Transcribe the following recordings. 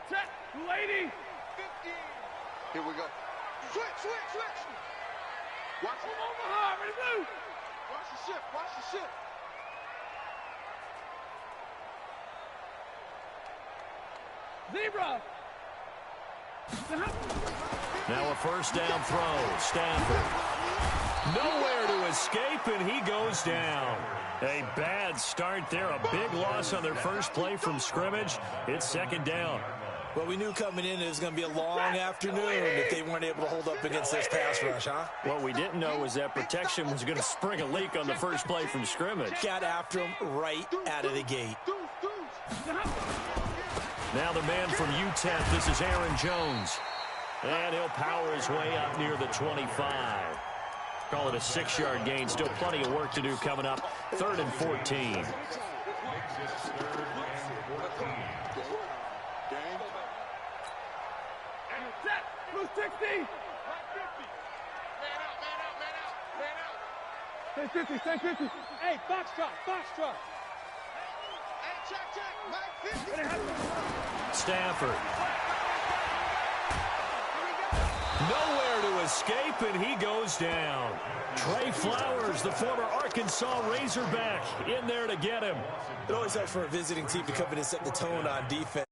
Check. 280. 50. Here we go. Switch. Watch it. Omaha, ready to move. Watch the shift. Zebra. Now a first down throw. Stafford. Nowhere to escape, and he goes down. A bad start there. A big loss on their first play from scrimmage. It's second down. Well, we knew coming in it was going to be a long afternoon if they weren't able to hold up against this pass rush, huh? What we didn't know was that protection was going to spring a leak on the first play from scrimmage. Got after him right out of the gate. Now the man from UTEP, this is Aaron Jones. And he'll power his way up near the 25. Call it a 6-yard gain. Still plenty of work to do coming up. 3rd and 14. Blue 60. 10-50. Hey, box truck. Hey, check. Mike 50. Stafford. Nowhere to escape, and he goes down. Trey Flowers, the former Arkansas Razorback, in there to get him. It always helps for a visiting team to come in and set the tone on defense.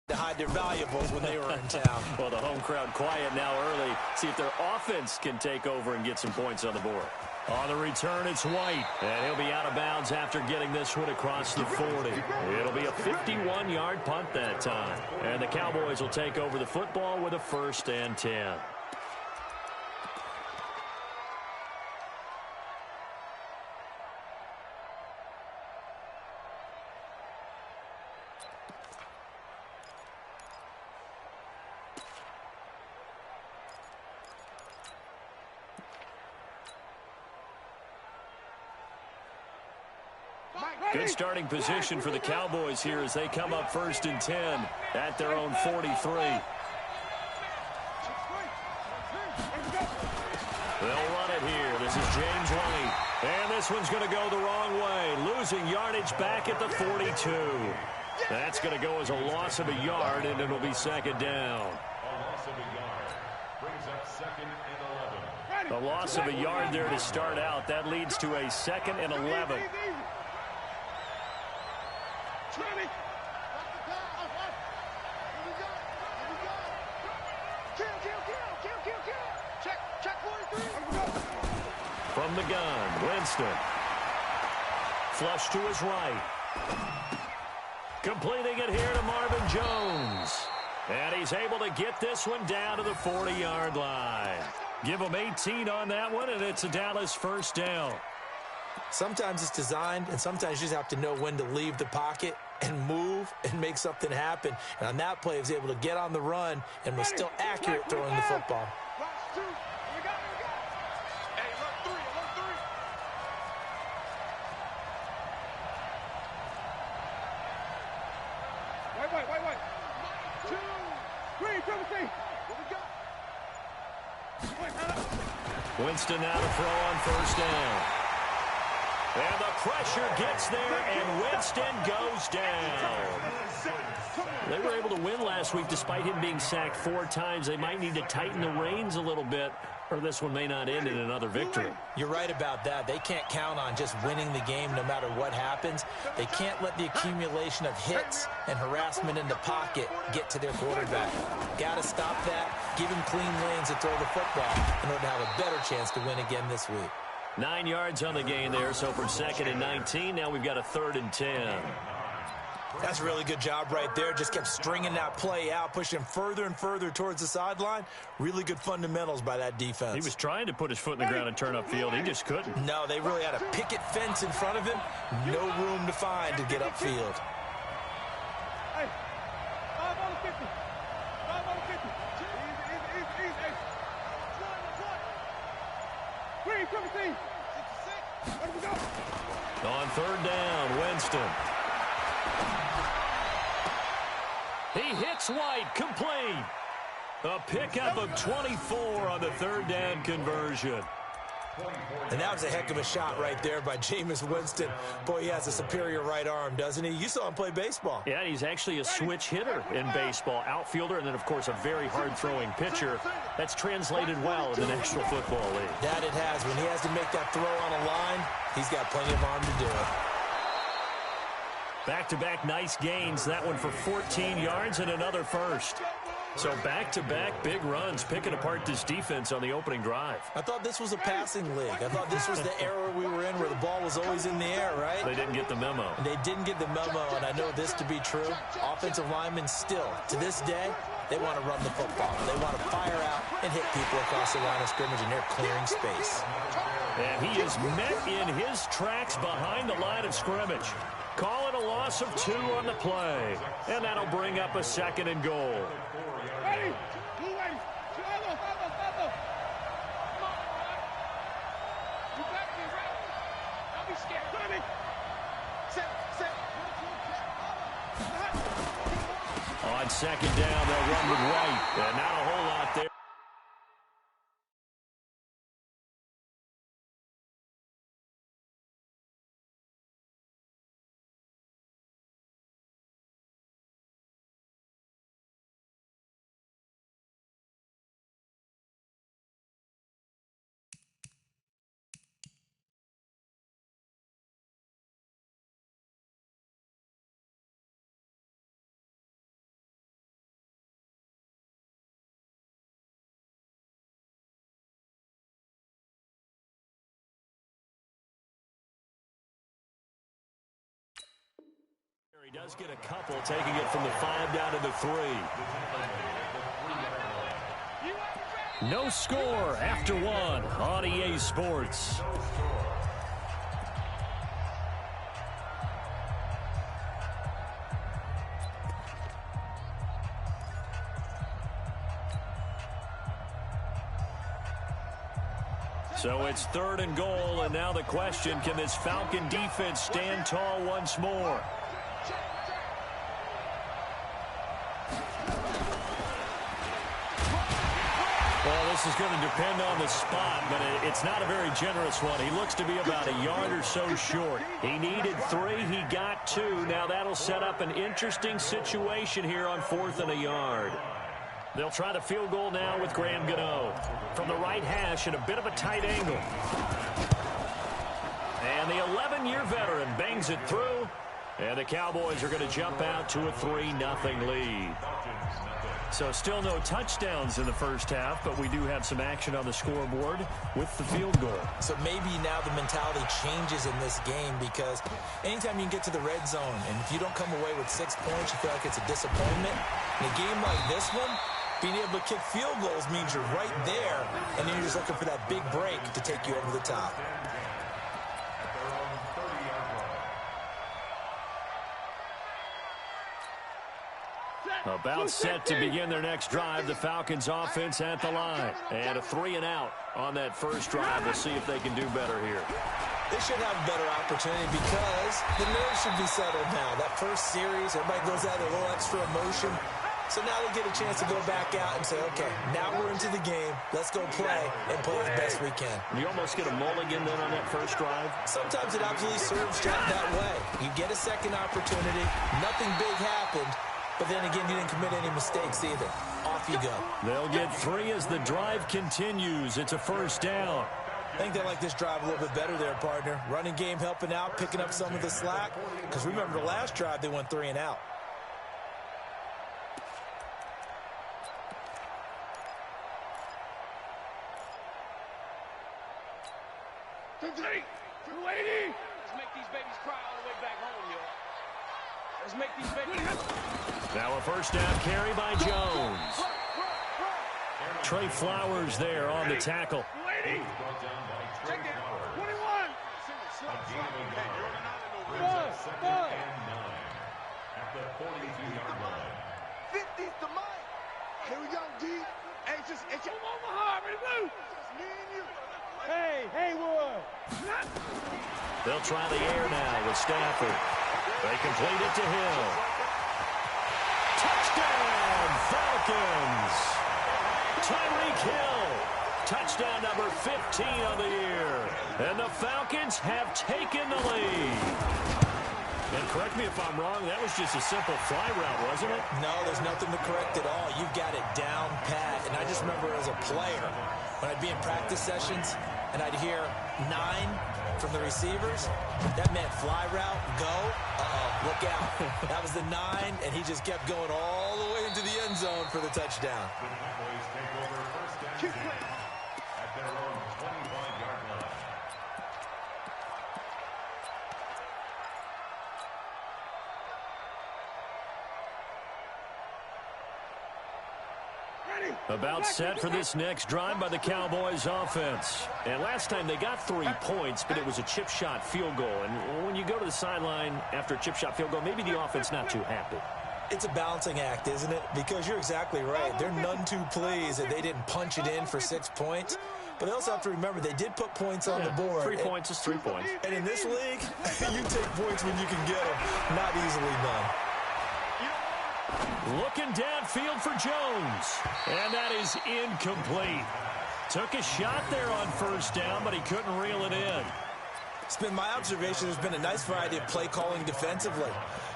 To hide their valuables when they were in town. Well, the home crowd quiet now early. See if their offense can take over and get some points on the board. On the return, it's White. And he'll be out of bounds after getting this one across the 40. It'll be a 51-yard punt that time. And the Cowboys will take over the football with a 1st and 10. Good starting position for the Cowboys here as they come up 1st and 10 at their own 43. They'll run it here. This is James White. And this one's going to go the wrong way. Losing yardage back at the 42. That's going to go as a loss of a yard, and it'll be 2nd down. A loss of a yard there to start out. That leads to a 2nd and 11. From the gun, Winston. Flush to his right. Completing it here to Marvin Jones. And he's able to get this one down to the 40-yard line. Give him 18 on that one, and it's a Dallas 1st down. Sometimes it's designed, and sometimes you just have to know when to leave the pocket and move and make something happen. And on that play, he was able to get on the run and was still accurate throwing the football. Winston now to throw on 1st down. And the pressure gets there, and Winston goes down. They were able to win last week despite him being sacked 4 times. They might need to tighten the reins a little bit, or this one may not end in another victory. You're right about that. They can't count on just winning the game no matter what happens. They can't let the accumulation of hits and harassment in the pocket get to their quarterback. Got to stop that, give him clean lanes to throw the football in order to have a better chance to win again this week. 9 yards on the gain there, so from 2nd and 19, now we've got a 3rd and 10. That's a really good job right there. Just kept stringing that play out, pushing him further and further towards the sideline. Really good fundamentals by that defense. He was trying to put his foot in the ground and turn upfield. He just couldn't. No, they really had a picket fence in front of him. No room to find to get upfield. Hey, 5 on the 50. 5 on the 50. Easy. Green, 17. 66. Where do we go? On 3rd down, Winston. He hits White, complete. A pickup of 24 on the 3rd down conversion. And that was a heck of a shot right there by Jameis Winston. Boy, he has a superior right arm, doesn't he? You saw him play baseball. Yeah, he's actually a switch hitter in baseball. Outfielder, and then, of course, a very hard-throwing pitcher. That's translated well in the National Football League. That it has. When he has to make that throw on a line, he's got plenty of arm to do it. Back-to-back nice gains. That one for 14 yards and another first. So back-to-back big runs, picking apart this defense on the opening drive. I thought this was a passing league. I thought this was the era we were in where the ball was always in the air, right? They didn't get the memo. They didn't get the memo, and I know this to be true. Offensive linemen still, to this day, they want to run the football. They want to fire out and hit people across the line of scrimmage, and they're clearing space. And he is met in his tracks behind the line of scrimmage. Call it a loss of 2 on the play. And that'll bring up a 2nd and goal. Ready? Blue ready. Follow. Come on, Rod. You got me, right? Don't be scared. Ready? Set. On 2nd down, they'll run with White. And not a whole lot there. He does get a couple, taking it from the 5 down to the 3. No score after 1 on EA Sports. So it's 3rd and goal, and now the question, can this Falcon defense stand tall once more? Well, this is going to depend on the spot, but it's not a very generous one. He looks to be about a yard or so short. He needed 3. He got 2. Now that'll set up an interesting situation here on 4th and a yard. They'll try the field goal now with Graham Gano. From the right hash at a bit of a tight angle. And the 11-year veteran bangs it through. And the Cowboys are going to jump out to a 3-0 lead. So still no touchdowns in the first half, but we do have some action on the scoreboard with the field goal. So maybe now the mentality changes in this game, because anytime you can get to the red zone, and if you don't come away with 6 points, you feel like it's a disappointment. In a game like this one, being able to kick field goals means you're right there, and then you're just looking for that big break to take you over the top. About set to begin their next drive. The Falcons offense at the line. And a 3-and-out on that first drive. We'll see if they can do better here. They should have a better opportunity because the nerves should be settled now. That first series, everybody goes out with a little extra emotion. So now they get a chance to go back out and say, okay, now we're into the game. Let's go play and play the best we can. You almost get a mulligan then on that first drive? Sometimes it absolutely serves that way. You get a second opportunity. Nothing big happened. But then again, you didn't commit any mistakes either. Off you go. They'll get 3 as the drive continues. It's a first down. I think they like this drive a little bit better there, partner. Running game helping out, picking up some of the slack. Because remember, the last drive, they went 3-and-out. Let's make these babies cry all the way back home, y'all. Let's make these babies. Now a first down carry by Jones. Trey Flowers there on the tackle. Take it. 21. Bud. 50's the mic. Here we go, D. Hey, just Omaha, ready to move. me and you. Hey, Haywood. They'll try the air now with Stafford. They complete it to Hill. Touchdown, Falcons! Tyreek Hill touchdown number 15 of the year. And the Falcons have taken the lead. And correct me if I'm wrong, that was just a simple fly route, wasn't it? No, there's nothing to correct at all. You've got it down pat. And I just remember as a player, when I'd be in practice sessions and I'd hear 9 from the receivers, that meant fly route, go, look out. That was the 9, and he just kept going all the way into the end zone for the touchdown. At their own 25-yard line. About set for this next drive by the Cowboys offense. And last time they got 3 points, but it was a chip shot field goal. And when you go to the sideline after a chip shot field goal, maybe the offense not too happy. It's a balancing act, isn't it? Because you're exactly right. They're none too pleased that they didn't punch it in for 6 points. But they also have to remember they did put points on the board. 3 points is 3 points. And in this league, you take points when you can get them. Not easily done. Looking downfield for Jones. And that is incomplete. Took a shot there on first down, but he couldn't reel it in. It's been my observation there's been a nice variety of play calling defensively.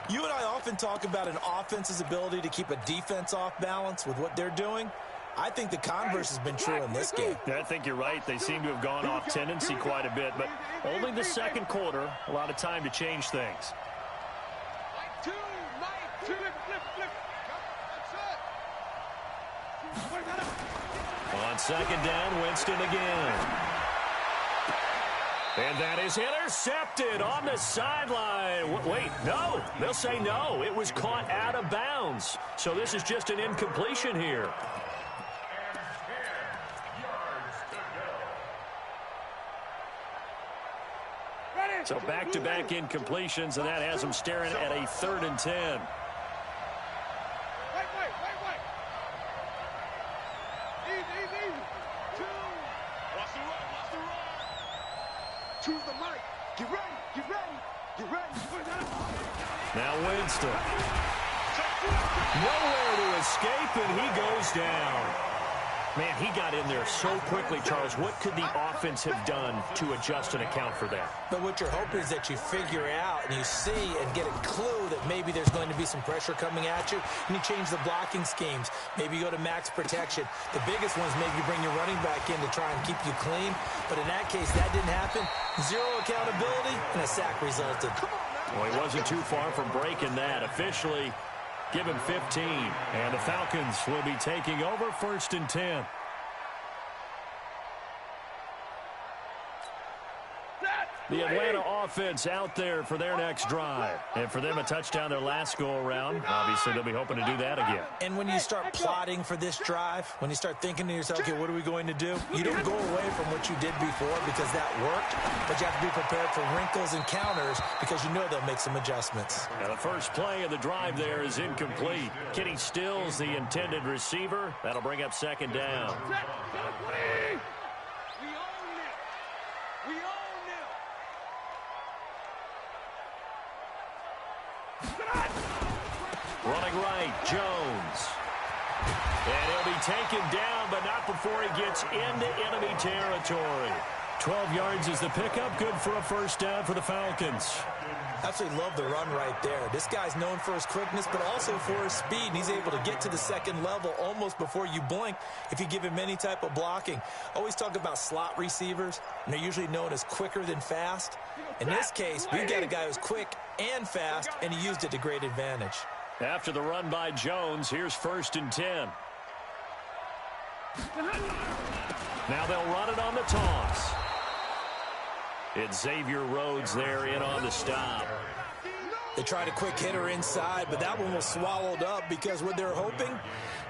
You and I often talk about an offense's ability to keep a defense off balance with what they're doing. I think the converse has been true in this game. I think you're right. They seem to have gone off tendency quite a bit, but only the second quarter, a lot of time to change things. On second down, Winston again. And that is intercepted on the sideline. Wait, no. They'll say no. It was caught out of bounds. So this is just an incompletion here. So back-to-back incompletions, and that has them staring at a 3rd and 10. Wait. Easy. 2. Watch the run. Choose the mic. Get ready. Now Winston. Nowhere to escape, and he goes down. Man, he got in there so quickly, Charles. What could the offense have done to adjust and account for that? But what you're hoping is that you figure out and you see and get a clue that maybe there's going to be some pressure coming at you, and you change the blocking schemes. Maybe you go to max protection. The biggest one is maybe you bring your running back in to try and keep you clean. But in that case, that didn't happen. 0 accountability, and a sack resulted. Well, he wasn't too far from breaking that. Officially, give him 15. And the Falcons will be taking over 1st and 10. The Atlanta offense out there for their next drive. And for them, a touchdown their last go-around. Obviously, they'll be hoping to do that again. And when you start plotting for this drive, when you start thinking to yourself, okay, what are we going to do? You don't go away from what you did before because that worked, but you have to be prepared for wrinkles and counters because you know they'll make some adjustments. Now, the first play of the drive there is incomplete. Kenny Stills, the intended receiver. That'll bring up 2nd down. Running right, Jones. And he'll be taken down, but not before he gets into enemy territory. 12 yards is the pickup. Good for a 1st down for the Falcons. Absolutely love the run right there. This guy's known for his quickness, but also for his speed. And he's able to get to the 2nd level almost before you blink if you give him any type of blocking. Always talk about slot receivers, and they're usually known as quicker than fast. In this case, we've got a guy who's quick and fast, and he used it to great advantage. After the run by Jones, here's 1st and 10. Now they'll run it on the toss. It's Xavier Rhodes there in on the stop. They tried a quick hitter inside, but that one was swallowed up because what they're hoping,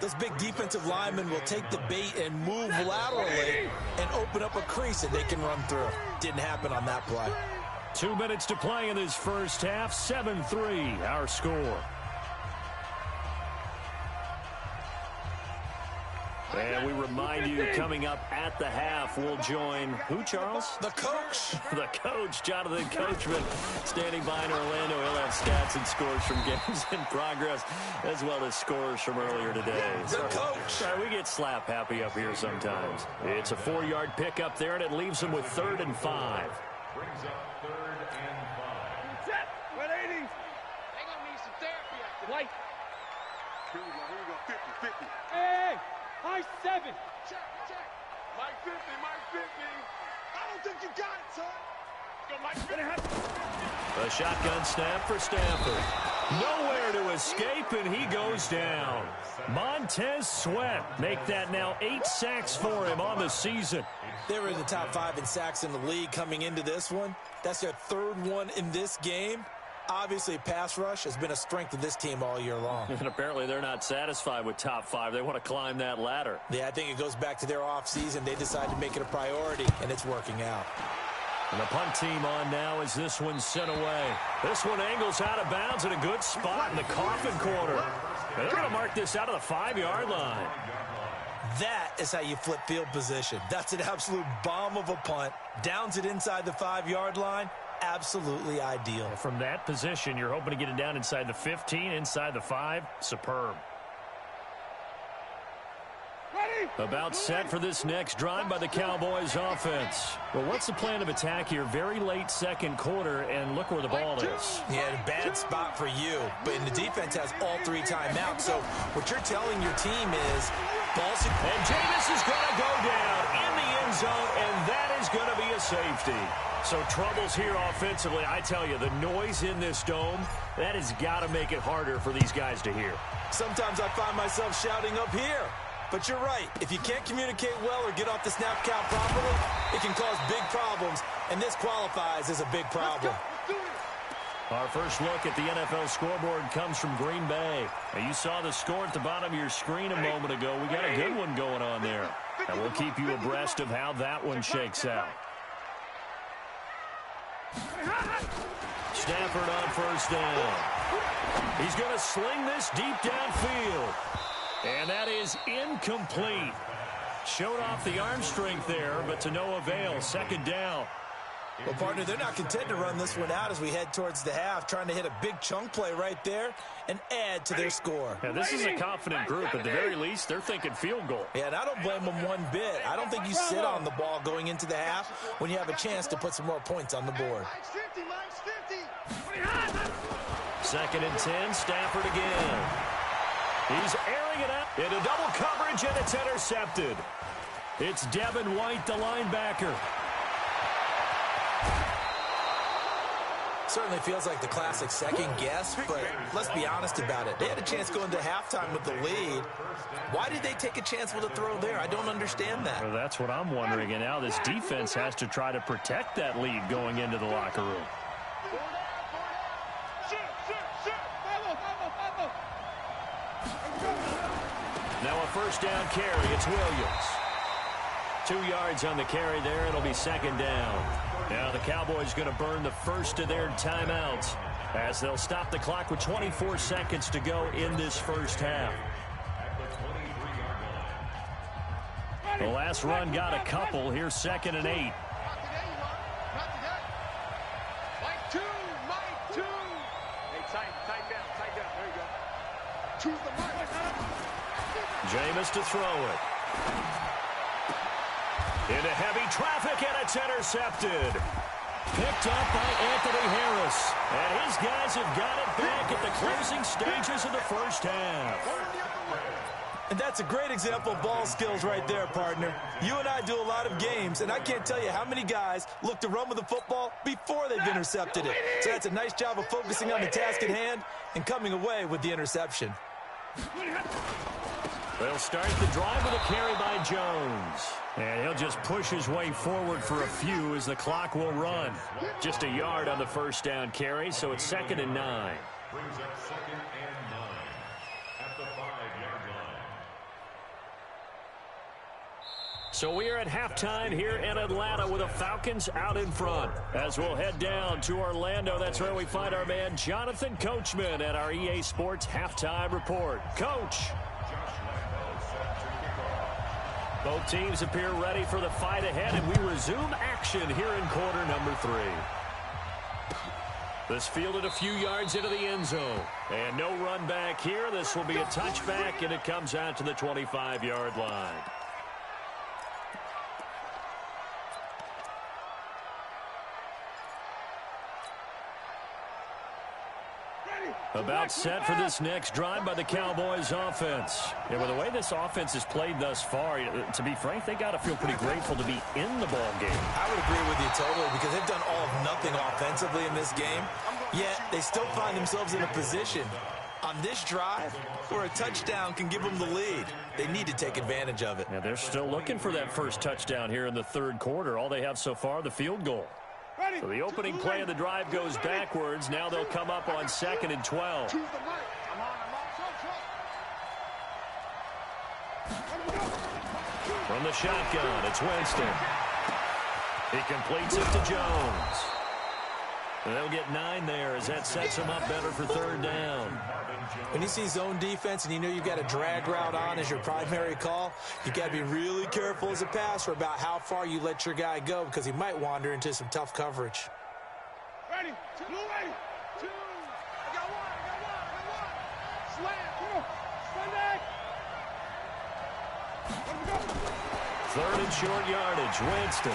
those big defensive linemen will take the bait and move laterally and open up a crease that they can run through. Didn't happen on that play. 2 minutes to play in this first half. 7-3, our score. And we remind you, coming up at the half, we'll join who, Charles? The coach. The coach, Jonathan Coachman, standing by in Orlando. He'll have stats and scores from games in progress, as well as scores from earlier today. The coach. Sorry, we get slap happy up here sometimes. It's a 4-yard pickup there, and it leaves them with 3rd and 5. Brings up 3rd and 5. Set. 180. They gonna need some therapy after life. Here we go. 50-50. Hey, high 7. Check. Mike 50. I don't think you got it, son. Go Mike 50. A shotgun snap for Stanford. Nowhere to escape, and he goes down. Montez Sweat make that now 8 sacks for him on the season. They were in the top 5 in sacks in the league coming into this one. That's their 3rd one in this game. Obviously, pass rush has been a strength of this team all year long. And apparently they're not satisfied with top 5. They want to climb that ladder. Yeah, I think it goes back to their offseason. They decided to make it a priority, and it's working out. And the punt team on now as this one's sent away. This one angles out of bounds in a good spot in the coffin corner. And they're going to mark this out of the 5-yard line. That is how you flip field position. That's an absolute bomb of a punt. Downs it inside the 5-yard line. Absolutely ideal. From that position, you're hoping to get it down inside the 15, inside the 5. Superb. About set for this next drive by the Cowboys offense. Well, what's the plan of attack here? Very late second quarter, and look where the ball is. Yeah, bad spot for you. But the defense has all 3 timeouts. So what you're telling your team is ball secure. And Jameis is going to go down in the end zone, and that is going to be a safety. So troubles here offensively. I tell you, the noise in this dome, that has got to make it harder for these guys to hear. Sometimes I find myself shouting up here. But you're right. If you can't communicate well or get off the snap count properly, it can cause big problems, and this qualifies as a big problem. Our first look at the NFL scoreboard comes from Green Bay. Now, you saw the score at the bottom of your screen a moment ago. We got a good one going on there. And we'll keep you abreast of how that one shakes out. Stafford on first down. He's going to sling this deep downfield. And that is incomplete. Showed off the arm strength there, but to no avail. 2nd down. Well, partner, they're not content to run this one out as we head towards the half, trying to hit a big chunk play right there and add to their score. Yeah, this is a confident group. At the very least, they're thinking field goal. Yeah, and I don't blame them one bit. I don't think you sit on the ball going into the half when you have a chance to put some more points on the board. Mike's 50. 2nd and 10, Stafford again. He's airing it out into double coverage, and it's intercepted. It's Devin White, the linebacker. Certainly feels like the classic second guess, but let's be honest about it. They had a chance going to halftime with the lead. Why did they take a chance with a throw there? I don't understand that. Well, that's what I'm wondering, and now this defense has to try to protect that lead going into the locker room. Now a first down carry. It's Williams. 2 yards on the carry there. It'll be 2nd down. Now the Cowboys going to burn the first of their timeouts as they'll stop the clock with 24 seconds to go in this first half. The last run got a couple. Here's 2nd and 8. Mike 2. Hey, tight down. There you go. Choose the mark. Jameis to throw it. Into heavy traffic, and it's intercepted. Picked up by Anthony Harris. And his guys have got it back at the closing stages of the first half. And that's a great example of ball skills right there, partner. You and I do a lot of games, and I can't tell you how many guys look to run with the football before they've intercepted it. So that's a nice job of focusing on the task at hand and coming away with the interception. They'll start the drive with a carry by Jones. And he'll just push his way forward for a few as the clock will run. Just a yard on the first down carry, so it's 2nd and 9. Brings up 2nd and 9 at the 5-yard line. So we are at halftime here in Atlanta with the Falcons out in front. As we'll head down to Orlando, that's where we find our man Jonathan Coachman at our EA Sports Halftime Report. Coach. Both teams appear ready for the fight ahead, and we resume action here in quarter number 3. This fielded a few yards into the end zone. And no run back here. This will be a touchback, and it comes out to the 25-yard line. About set for this next drive by the Cowboys offense. And with the way this offense has played thus far, to be frank, they got to feel pretty grateful to be in the ball game. I would agree with you totally, because they've done all of nothing offensively in this game, yet they still find themselves in a position on this drive where a touchdown can give them the lead. They need to take advantage of it. Yeah, they're still looking for that first touchdown here in the third quarter. All they have so far, the field goal. So the opening play of the drive goes backwards. Now they'll come up on 2nd and 12. From the shotgun, it's Winston. He completes it to Jones. And they'll get 9 there as that sets them up better for third down. When you see zone defense and you know you've got a drag route on as your primary call, you got to be really careful as a passer about how far you let your guy go, because he might wander into some tough coverage. Ready, two, ready, two. I got one. Slam, slam back. Third and short yardage, Winston.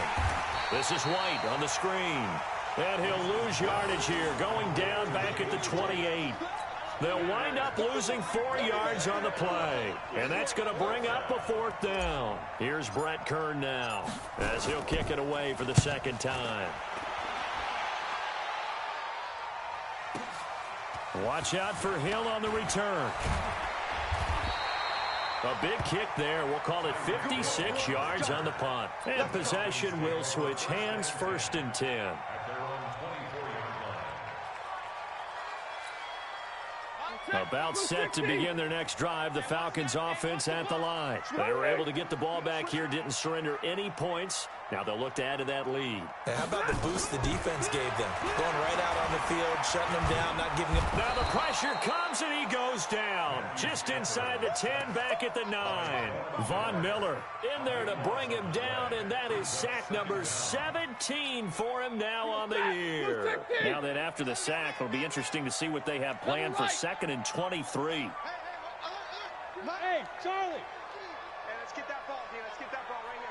This is White on the screen. And he'll lose yardage here, going down back at the 28. They'll wind up losing 4 yards on the play. And that's going to bring up a 4th down. Here's Brett Kern now, as he'll kick it away for the second time. Watch out for Hill on the return. A big kick there. We'll call it 56 yards on the punt. And possession will switch hands, 1st and 10. About set to begin their next drive, the Falcons offense at the line. They were able to get the ball back here, didn't surrender any points. Now they'll look to add to that lead. Hey, how about the boost the defense gave them? Going right out on the field, shutting them down, not giving them... Now the pressure comes and he goes down. Just inside the 10, back at the 9. Von Miller in there to bring him down, and that is sack number 17 for him now on the year. Now that after the sack, it'll be interesting to see what they have planned for 2nd and 23. Hey, Charlie. Hey, let's get that ball, dude. Let's get that ball right here.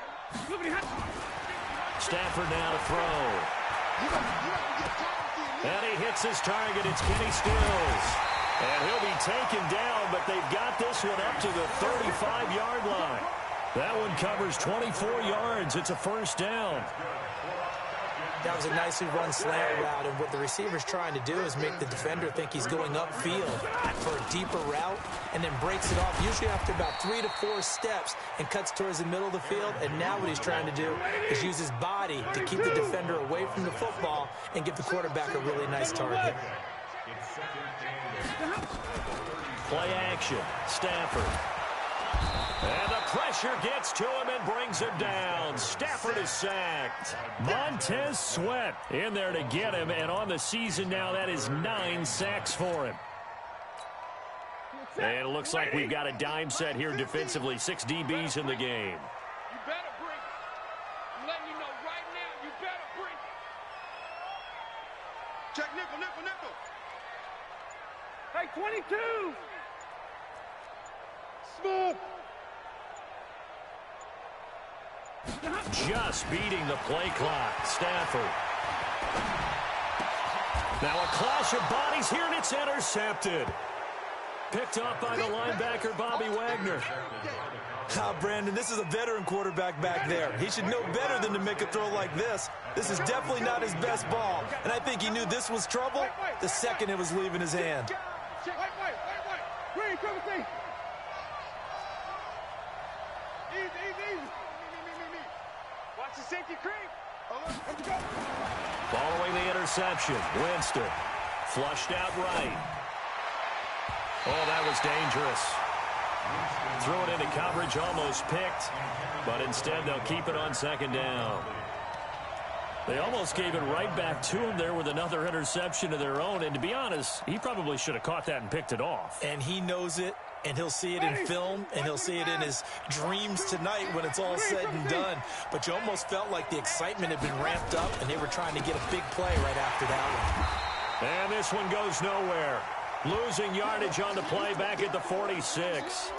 Stafford now to throw. And he hits his target. It's Kenny Stills. And he'll be taken down, but they've got this one up to the 35-yard line. That one covers 24 yards. It's a 1st down. That was a nicely run slant route, and what the receiver's trying to do is make the defender think he's going upfield for a deeper route, and then breaks it off, usually after about 3 to 4 steps, and cuts towards the middle of the field. And now what he's trying to do is use his body to keep the defender away from the football and give the quarterback a really nice target. Play action, Stafford. And the pressure gets to him and brings him down. Stafford is sacked. Montez Sweat in there to get him, and on the season now, that is 9 sacks for him. And it looks like we've got a dime set here defensively. 6 DBs in the game. You better bring it. I'm letting you know right now, you better bring it. Check nickel, nickel, nickel. Hey, 22. Smooth. Just beating the play clock. Stafford. Now a clash of bodies here, and it's intercepted. Picked up by the linebacker, Bobby Wagner. Brandon, this is a veteran quarterback back there. He should know better than to make a throw like this. This is definitely not his best ball, and I think he knew this was trouble the second it was leaving his hand. Wait. Green, come with me. Easy. Me. Watch the safety creep. Let's go. Following the interception, Winston flushed out right. Oh, that was dangerous. Threw it into coverage, almost picked, but instead they'll keep it on 2nd down. They almost gave it right back to him there with another interception of their own. And to be honest, he probably should have caught that and picked it off. And he knows it, and he'll see it in film, and he'll see it in his dreams tonight when it's all said and done. But you almost felt like the excitement had been ramped up, and they were trying to get a big play right after that one. And this one goes nowhere. Losing yardage on the play back at the 46.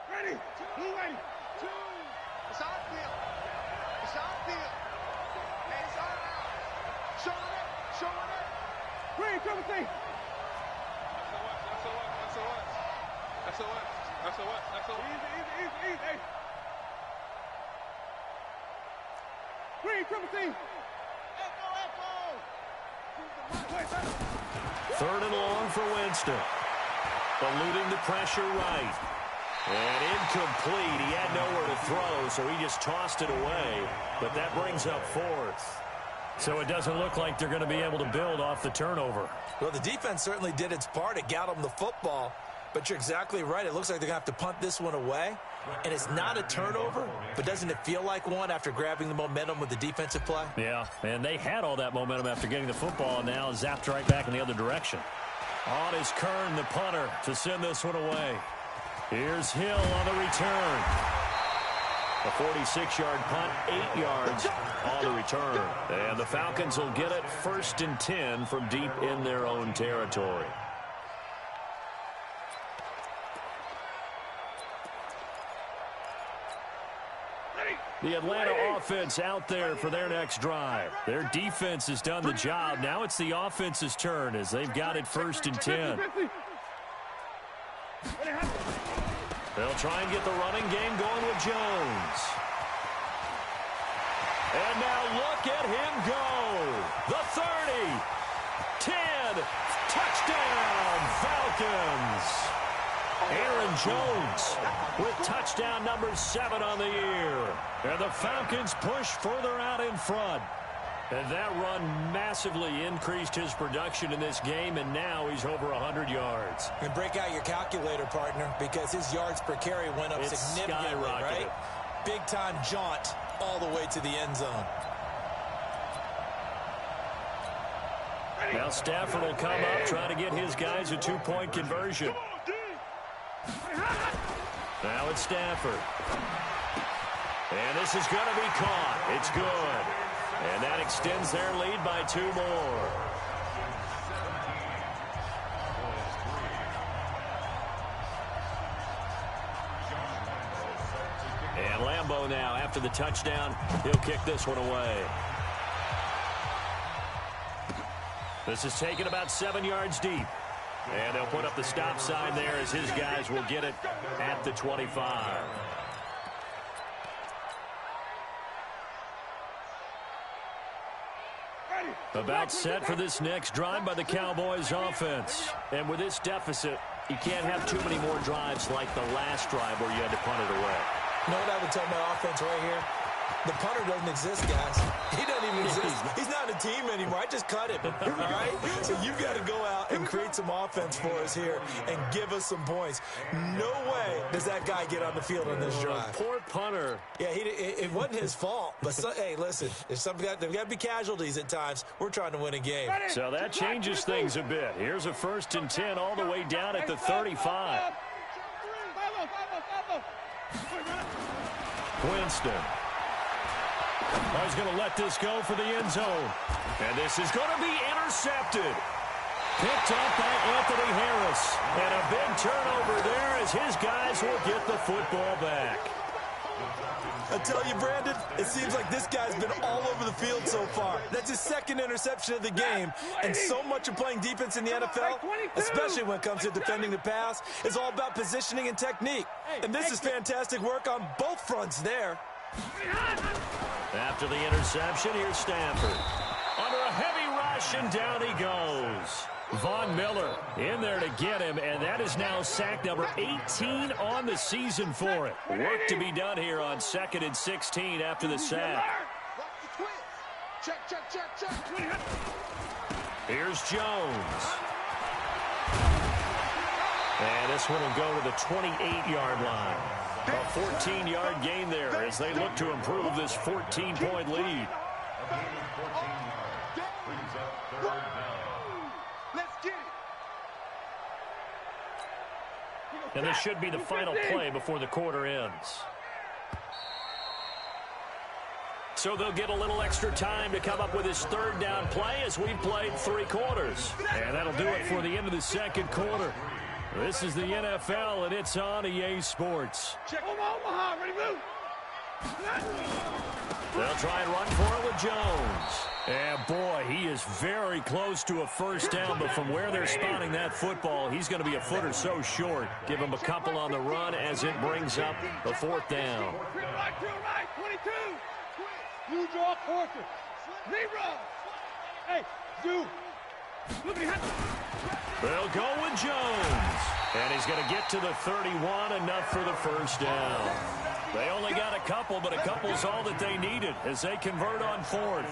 Ready. Blue ready. It's on field. It's on field. And it's on out. Showing it. Showing it. Green, Timothy. That's a what? Easy. Hey. Green, Timothy. Echo. Third and long for Winston. Eluding the pressure right. And incomplete. He had nowhere to throw, so he just tossed it away. But that brings up fourth. So it doesn't look like they're going to be able to build off the turnover. Well, the defense certainly did its part. It got them the football. But you're exactly right. It looks like they're going to have to punt this one away. And it's not a turnover, but doesn't it feel like one after grabbing the momentum with the defensive play? Yeah, and they had all that momentum after getting the football, and now zapped right back in the other direction. On is Kern, the punter, to send this one away. Here's Hill on the return. A 46-yard punt, 8 yards on the return. And the Falcons will get it 1st and 10 from deep in their own territory. The Atlanta offense out there for their next drive. Their defense has done the job. Now it's the offense's turn as they've got it 1st and 10. They'll try and get the running game going with Jones. And now look at him go. The 30, 10, touchdown, Falcons. Aaron Jones with touchdown number 7 on the year. And the Falcons push further out in front. And that run massively increased his production in this game, and now he's over 100 yards. And break out your calculator, partner, because his yards per carry went up significantly, right? Big-time jaunt all the way to the end zone. Now Stafford will come up, trying to get his guys a 2-point conversion. Now it's Stafford. And this is going to be caught. It's good. And that extends their lead by 2 more. And Lambeau now, after the touchdown, he'll kick this one away. This is taken about 7 yards deep. And they'll put up the stop sign there as his guys will get it at the 25. About set for this next drive by the Cowboys offense. And with this deficit, you can't have too many more drives like the last drive where you had to punt it away. You know what I would tell my offense right here? The punter doesn't exist, guys. He doesn't even exist. He's not a team anymore. I just cut him, all right? So you've got to go out and create some offense for us here and give us some points. No way does that guy get on the field on this drive. Poor punter. Yeah, it wasn't his fault. But, hey, listen, there's got to be casualties at times. We're trying to win a game. So that changes things a bit. Here's a 1st and 10 all the way down at the 35. Winston. Oh, he's going to let this go for the end zone. And this is going to be intercepted. Picked up by Anthony Harris. And a big turnover there as his guys will get the football back. I tell you, Brandon, it seems like this guy's been all over the field so far. That's his 2nd interception of the game. And so much of playing defense in the NFL, especially when it comes to defending the pass, is all about positioning and technique. And this is fantastic work on both fronts there. After the interception, here's Stafford. Under a heavy rush, and down he goes. Von Miller in there to get him, and that is now sack number 18 on the season for it. Work to be done here on 2nd and 16 after the sack. Check. Here's Jones. And this one will go to the 28-yard line. A 14-yard gain there as they look to improve this 14-point lead. And this should be the final play before the quarter ends. So they'll get a little extra time to come up with his third down play as we've played 3 quarters. And that'll do it for the end of the second quarter. This is the NFL, and it's on EA Sports. Check Omaha, ready, move. They'll try and run for it with Jones. And, boy, he is very close to a first down, but from where they're spotting that football, he's going to be a foot or so short. Give him a couple on the run as it brings up the 4th down. Right, 22. You draw quarter. Rerun. Hey, Zoo. Look at him. They'll go with Jones. And he's going to get to the 31, enough for the first down. They only got a couple, but a couple's all that they needed as they convert on 4th.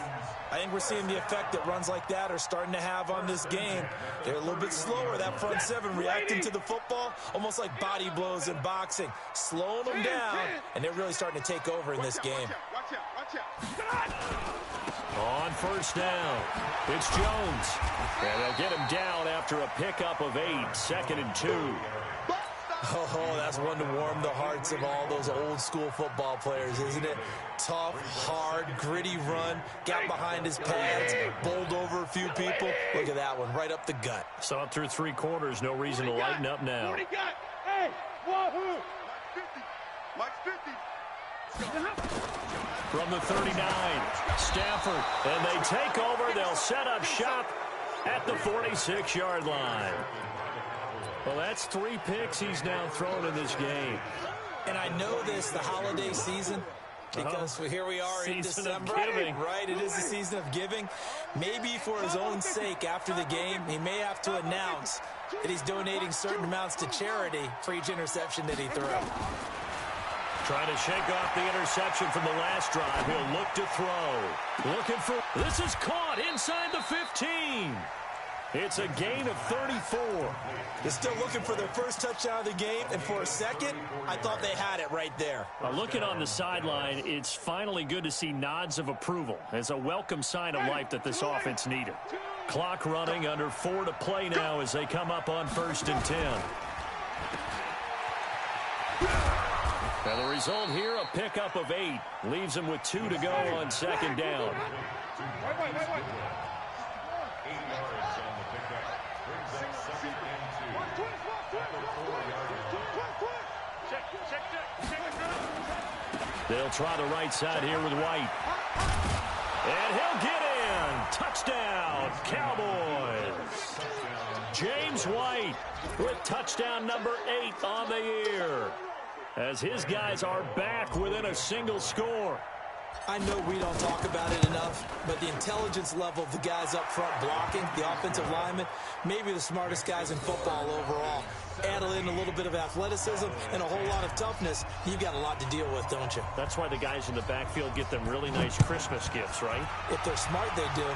I think we're seeing the effect that runs like that are starting to have on this game. They're a little bit slower, that front 7, reacting to the football, almost like body blows in boxing, slowing them down, and they're really starting to take over in this game. Watch out. On first down, it's Jones. And they'll get him down after a pickup of 8, 2nd and 2. Oh, that's one to warm the hearts of all those old school football players, isn't it? Tough, hard, gritty run, got behind his pads, bowled over a few people. Look at that one, right up the gut. Saw it through 3 quarters, no reason to lighten up now. What do you got? Hey, wahoo! Mike's 50. From the 39, Stafford, and they take over. They'll set up shop at the 46-yard line. Well, that's 3 picks he's now thrown in this game. And I know this, the holiday season, because here we are in December. Right, it is the season of giving. Maybe for his own sake, after the game, he may have to announce that he's donating certain amounts to charity for each interception that he threw. Trying to shake off the interception from the last drive. He'll look to throw. Looking for... This is caught inside the 15. It's a gain of 34. They're still looking for their first touchdown of the game, and for a second, I thought they had it right there. Looking on the sideline, it's finally good to see nods of approval as a welcome sign of life that this offense needed. Clock running, under 4 to play now as they come up on 1st and 10. Now the result here, a pickup of 8. Leaves them with 2 to go on 2nd down. Wait. They'll try the right side here with White. And he'll get in. Touchdown, Cowboys. James White with touchdown number 8 on the year, as his guys are back within a single score. I know we don't talk about it enough, but the intelligence level of the guys up front blocking, the offensive linemen, maybe the smartest guys in football overall. Add in a little bit of athleticism and a whole lot of toughness, you've got a lot to deal with, don't you? That's why the guys in the backfield get them really nice Christmas gifts, right? If they're smart, they do.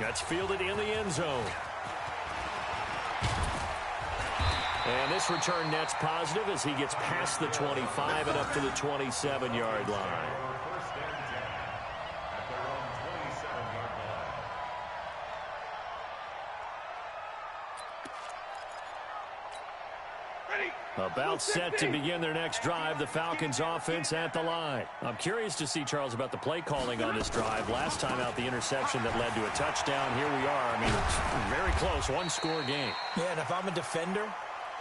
That's fielded in the end zone. And this return net's positive as he gets past the 25 and up to the 27-yard line. About set to begin their next drive, the Falcons offense at the line. I'm curious to see, Charles, about the play calling on this drive. Last time out, the interception that led to a touchdown. Here we are. I mean, very close, one-score game. Yeah, and if I'm a defender,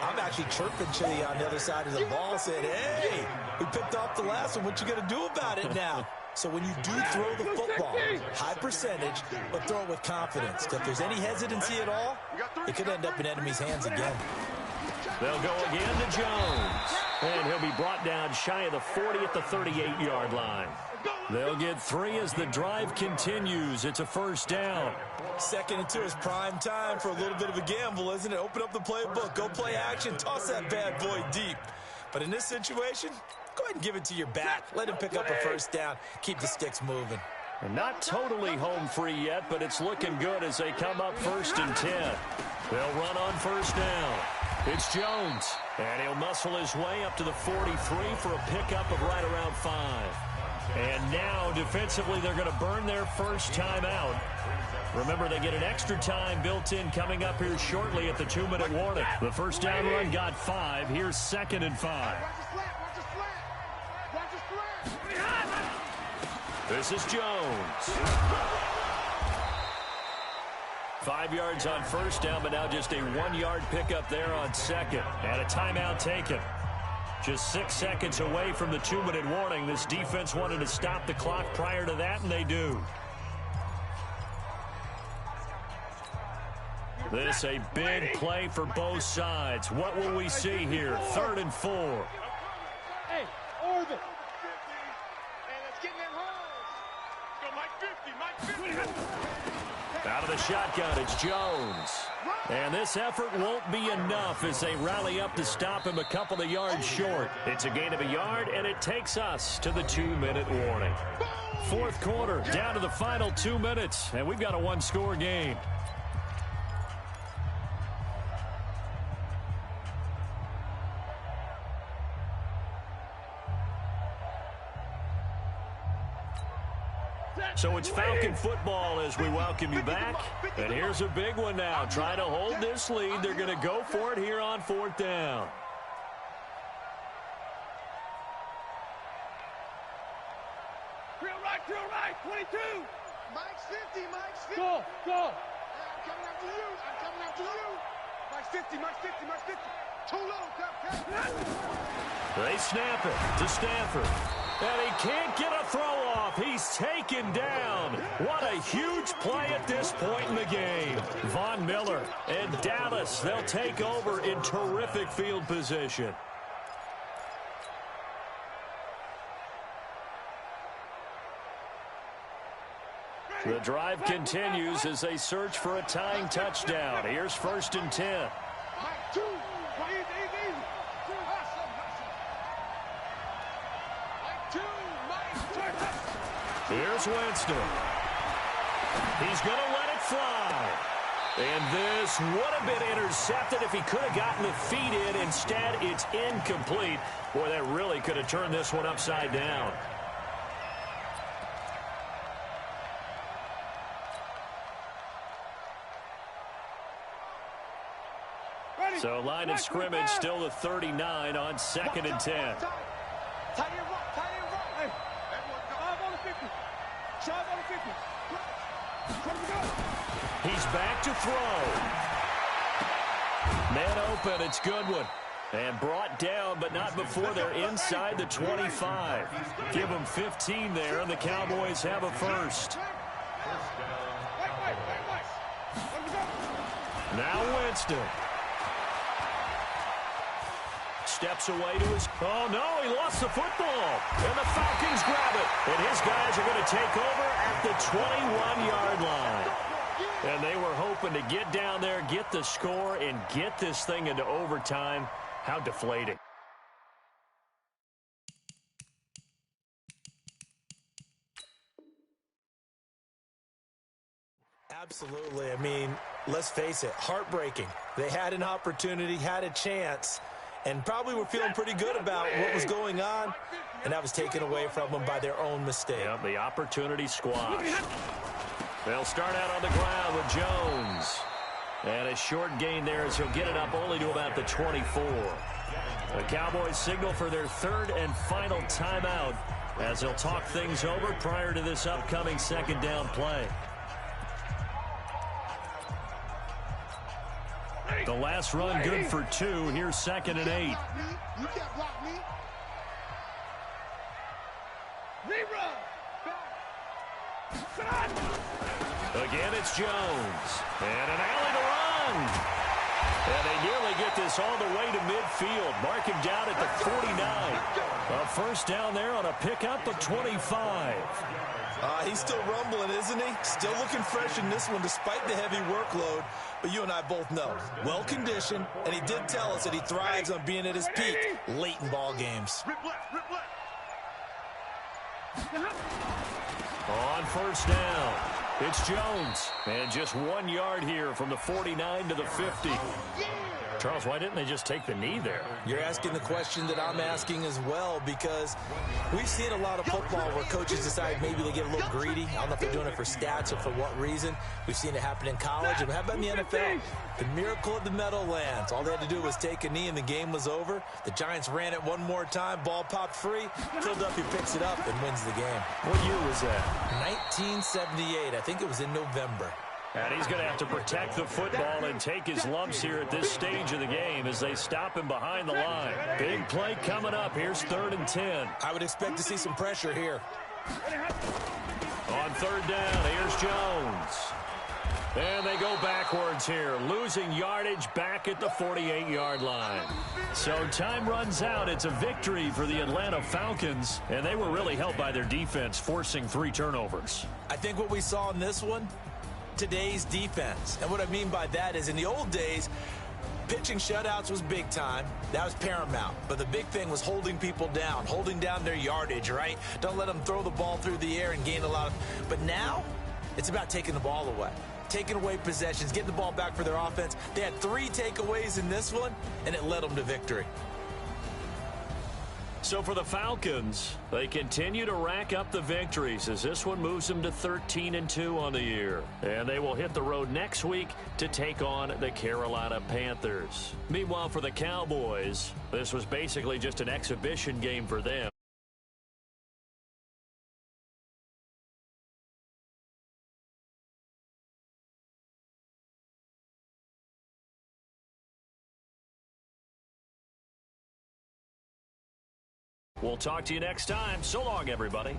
I'm actually chirping to you on the other side of the ball, saying, hey, we picked off the last one. What you going to do about it now? So when you do throw the football, high percentage, but throw it with confidence. Because if there's any hesitancy at all, it could end up in enemy's hands again. They'll go again to Jones. And he'll be brought down shy of the 40 at the 38-yard line. They'll get 3 as the drive continues. It's a first down. 2nd and 2 is prime time for a little bit of a gamble, isn't it? Open up the playbook, go play action, toss that bad boy deep. But in this situation, go ahead and give it to your back. Let him pick up a first down. Keep the sticks moving. And not totally home free yet, but it's looking good as they come up 1st and 10. They'll run on 1st down. It's Jones, and he'll muscle his way up to the 43 for a pickup of right around 5. And now, defensively, they're going to burn their first timeout. Remember, they get an extra time built in coming up here shortly at the 2-minute warning. The first down run got 5. Here's 2nd and 5. This is Jones. 5 yards on 1st down, but now just a 1-yard pickup there on 2nd. And a timeout taken. Just 6 seconds away from the 2-minute warning. This defense wanted to stop the clock prior to that, and they do. This a big play for both sides. What will we see here? 3rd and 4. Hey, orbit. Hey, let's get in them holes. Go, Mike 50, Mike 50. Out of the shotgun, it's Jones. And this effort won't be enough as they rally up to stop him a couple of yards short. It's a gain of a yard, and it takes us to the 2-minute warning. 4th quarter, down to the final 2 minutes, and we've got a 1-score game. So it's Falcon football as we welcome you back. And here's a big one now. Trying to hold this lead. They're going to go for it here on 4th down. Drill right, 22. Mike's 50, Mike's 50. Go. I'm coming after you. Mike's 50, Mike's 50, Mike's 50. Too low, Cap. They snap it to Stafford. And he can't get a throw off. He's taken down. What a huge play at this point in the game. Von Miller and Dallas, they'll take over in terrific field position. The drive continues as they search for a tying touchdown. Here's 1st and 10. Mike 2. Here's Winston. He's going to let it fly. And this would have been intercepted if he could have gotten the feet in. Instead, it's incomplete. Boy, that really could have turned this one upside down. So line of scrimmage still the 39 on 2nd and 10. He's back to throw. Man open, it's Goodwin. And brought down, but not before they're inside the 25. Give them 15 there, and the Cowboys have a first. Now Winston. Steps away to his... Oh, no, he lost the football. And the Falcons grab it. And his guys are going to take over at the 21-yard line. And they were hoping to get down there, get the score, and get this thing into overtime. How deflating. Absolutely. I mean, let's face it, heartbreaking. They had an opportunity, had a chance, and probably were feeling pretty good about what was going on, and that was taken away from them by their own mistake. Yep, the opportunity squashed. They'll start out on the ground with Jones. And a short gain there as he'll get it up only to about the 24. The Cowboys signal for their 3rd and final timeout as they'll talk things over prior to this upcoming 2nd down play. The last run good for 2. Here's 2nd and 8. You can't block me. Rerun. Again, it's Jones. And an alley to run. And they nearly get this all the way to midfield. Mark him down at the 49. A first down there on a pickup of 25. He's still rumbling, isn't he? Still looking fresh in this one despite the heavy workload. But you and I both know, well-conditioned, and he did tell us that he thrives on being at his peak late in ball games. Rip left, rip left. On first down, it's Jones. And just 1 yard here from the 49 to the 50. Charles, why didn't they just take the knee there? You're asking the question that I'm asking as well, because we've seen a lot of football where coaches decide maybe they get a little greedy. I don't know if they're doing it for stats or for what reason. We've seen it happen in college. And how about in the NFL? The miracle of the Meadowlands. All they had to do was take a knee and the game was over. The Giants ran it one more time. Ball popped free. Philadelphia picks it up and wins the game. What year was that? 1978. I think it was in November. And he's going to have to protect the football and take his lumps here at this stage of the game as they stop him behind the line. Big play coming up. Here's 3rd and 10. I would expect to see some pressure here. On 3rd down, here's Jones. And they go backwards here, losing yardage back at the 48-yard line. So time runs out. It's a victory for the Atlanta Falcons, and they were really helped by their defense, forcing 3 turnovers. I think what we saw in this one, today's defense. And what I mean by that is in the old days, pitching shutouts was big time. That was paramount. But the big thing was holding people down, holding down their yardage, right? Don't let them throw the ball through the air and gain a lot of... But now, it's about taking the ball away. Taking away possessions, getting the ball back for their offense. They had 3 takeaways in this one, and it led them to victory. So for the Falcons, they continue to rack up the victories as this one moves them to 13-2 on the year. And they will hit the road next week to take on the Carolina Panthers. Meanwhile, for the Cowboys, this was basically just an exhibition game for them. We'll talk to you next time. So long, everybody.